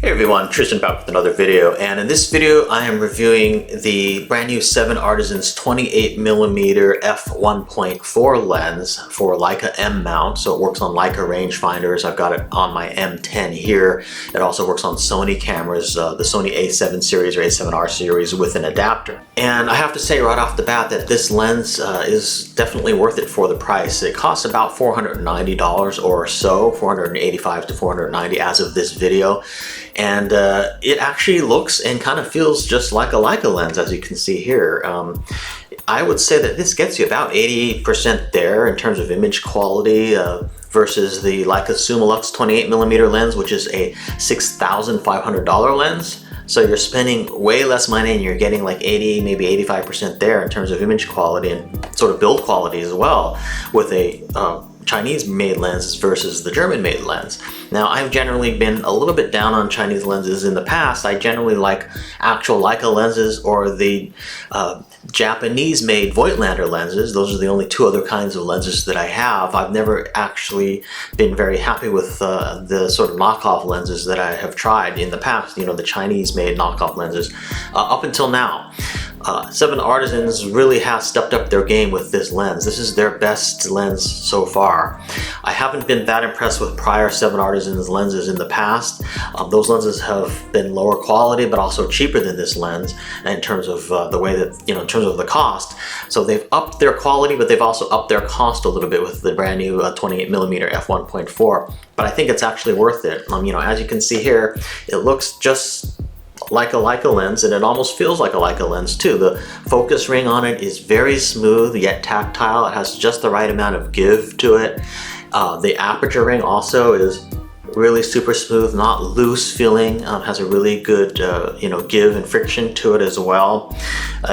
Hey everyone, Tristan back with another video, and in this video I am reviewing the brand new 7artisans 28mm f1.4 lens for Leica M mount. So it works on Leica rangefinders. I've got it on my M10 here. It also works on Sony cameras, the Sony A7 series or A7R series with an adapter. And I have to say right off the bat that this lens is definitely worth it for the price. It costs about $490 or so, $485 to $490 as of this video. And it actually looks and kind of feels just like a Leica lens, as you can see here. I would say that this gets you about 80% there in terms of image quality versus the Leica Summilux 28mm lens, which is a $6,500 lens. So you're spending way less money and you're getting like 80, maybe 85% there in terms of image quality and sort of build quality as well with a Chinese-made lenses versus the German-made lens. Now, I've generally been a little bit down on Chinese lenses in the past. I generally like actual Leica lenses or the Japanese-made Voigtlander lenses. Those are the only two other kinds of lenses that I have. I've never actually been very happy with the sort of knockoff lenses that I have tried in the past, you know, the Chinese-made knockoff lenses, up until now. 7artisans really has stepped up their game with this lens. This is their best lens so far. I haven't been that impressed with prior 7artisans lenses in the past. Those lenses have been lower quality but also cheaper than this lens in terms of the way that, you know, in terms of the cost. So they've upped their quality, but they've also upped their cost a little bit with the brand new 28mm f1.4. But I think it's actually worth it. You know, as you can see here, it looks just like a Leica lens, and it almost feels like a Leica lens too. The focus ring on it is very smooth yet tactile. It has just the right amount of give to it. The aperture ring also is really super smooth, not loose feeling, has a really good you know, give and friction to it as well.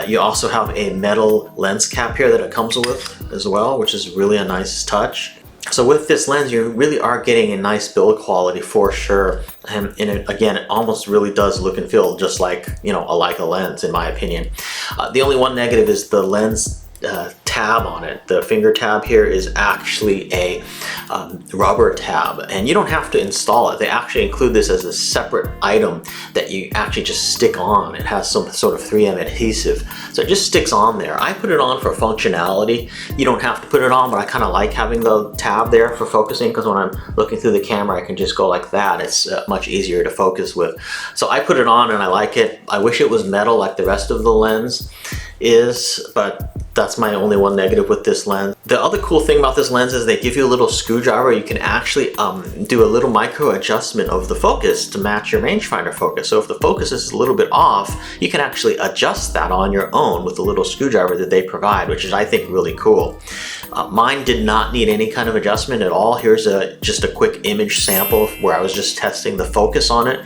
You also have a metal lens cap here that it comes with as well, which is really a nice touch. So with this lens, you really are getting a nice build quality for sure. And again, it almost really does look and feel just like, you know, a Leica lens in my opinion. The only one negative is the lens tab on it. The finger tab here is actually a rubber tab, and you don't have to install it. They actually include this as a separate item that you actually just stick on. It has some sort of 3M adhesive, so it just sticks on there. I put it on for functionality. You don't have to put it on, but I kind of like having the tab there for focusing, because when I'm looking through the camera I can just go like that. It's much easier to focus with. So I put it on and I like it. I wish it was metal like the rest of the lens is, but that's my only one negative with this lens. The other cool thing about this lens is they give you a little screwdriver. You can actually do a little micro adjustment of the focus to match your rangefinder focus. So if the focus is a little bit off, you can actually adjust that on your own with the little screwdriver that they provide, which is, I think, really cool. Mine did not need any kind of adjustment at all. Here's just a quick image sample where I was just testing the focus on it.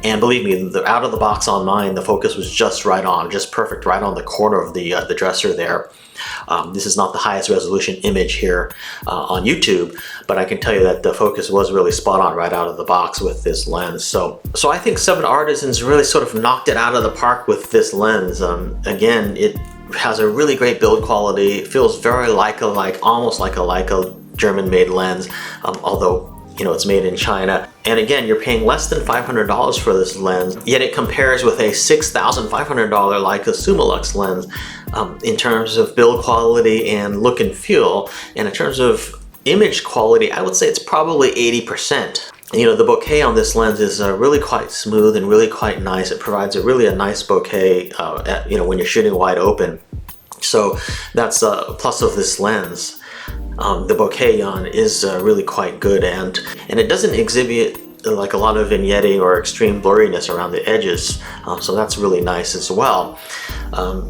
And believe me, out of the box on mine, the focus was just right on, just perfect, right on the corner of the dresser there. This is not the highest resolution image here on YouTube, but I can tell you that the focus was really spot on right out of the box with this lens. So I think 7artisans really sort of knocked it out of the park with this lens. Again, it has a really great build quality. It feels very Leica-like, almost like a Leica German-made lens, although, you know, it's made in China. And again, you're paying less than $500 for this lens, yet it compares with a $6,500 Leica Summilux lens in terms of build quality and look and feel. And in terms of image quality, I would say it's probably 80%. You know, the bokeh on this lens is really quite smooth and really quite nice. It provides a nice bokeh, you know, when you're shooting wide open. So that's a plus of this lens. The bokeh on is really quite good, and it doesn't exhibit like a lot of vignetting or extreme blurriness around the edges, so that's really nice as well.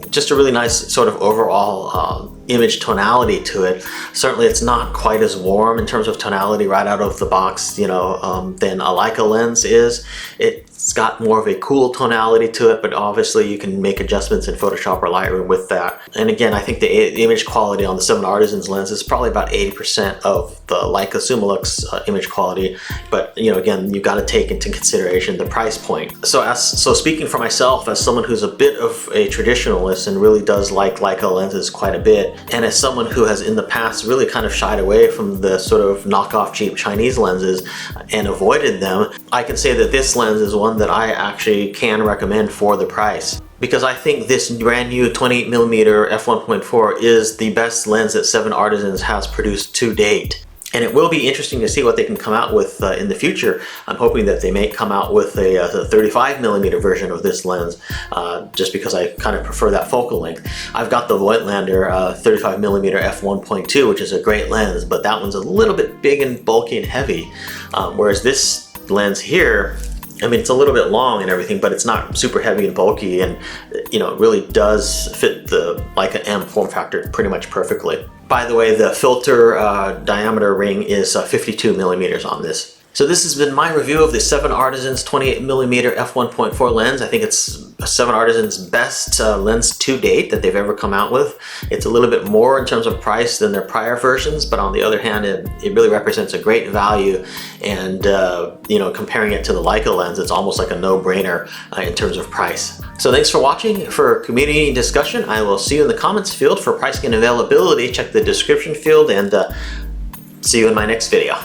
Just a really nice sort of overall image tonality to it. Certainly it's not quite as warm in terms of tonality right out of the box, you know, than a Leica lens is. It's got more of a cool tonality to it, but obviously you can make adjustments in Photoshop or Lightroom with that. And again, I think the image quality on the 7artisans lens is probably about 80% of the Leica Summilux image quality. But, you know, again, you've got to take into consideration the price point. So speaking for myself, as someone who's a bit of a traditionalist and really does like Leica lenses quite a bit, and as someone who has in the past really kind of shied away from the sort of knockoff cheap Chinese lenses and avoided them, I can say that this lens is one one that I actually can recommend for the price, because I think this brand new 28mm f1.4 is the best lens that 7artisans has produced to date. And it will be interesting to see what they can come out with in the future. I'm hoping that they may come out with a 35mm version of this lens, just because I kind of prefer that focal length. I've got the Voigtlander 35mm f1.2, which is a great lens, but that one's a little bit big and bulky and heavy. Whereas this lens here, I mean, it's a little bit long and everything, but it's not super heavy and bulky, and you know, it really does fit the Leica M form factor pretty much perfectly. By the way, the filter diameter ring is 52mm on this. So this has been my review of the 7artisans 28mm f1.4 lens. I think it's 7artisans' best lens to date that they've ever come out with. It's a little bit more in terms of price than their prior versions, but on the other hand, it really represents a great value. And you know, comparing it to the Leica lens, it's almost like a no-brainer in terms of price. So thanks for watching. For community discussion, I will see you in the comments field. For pricing and availability, check the description field, and see you in my next video.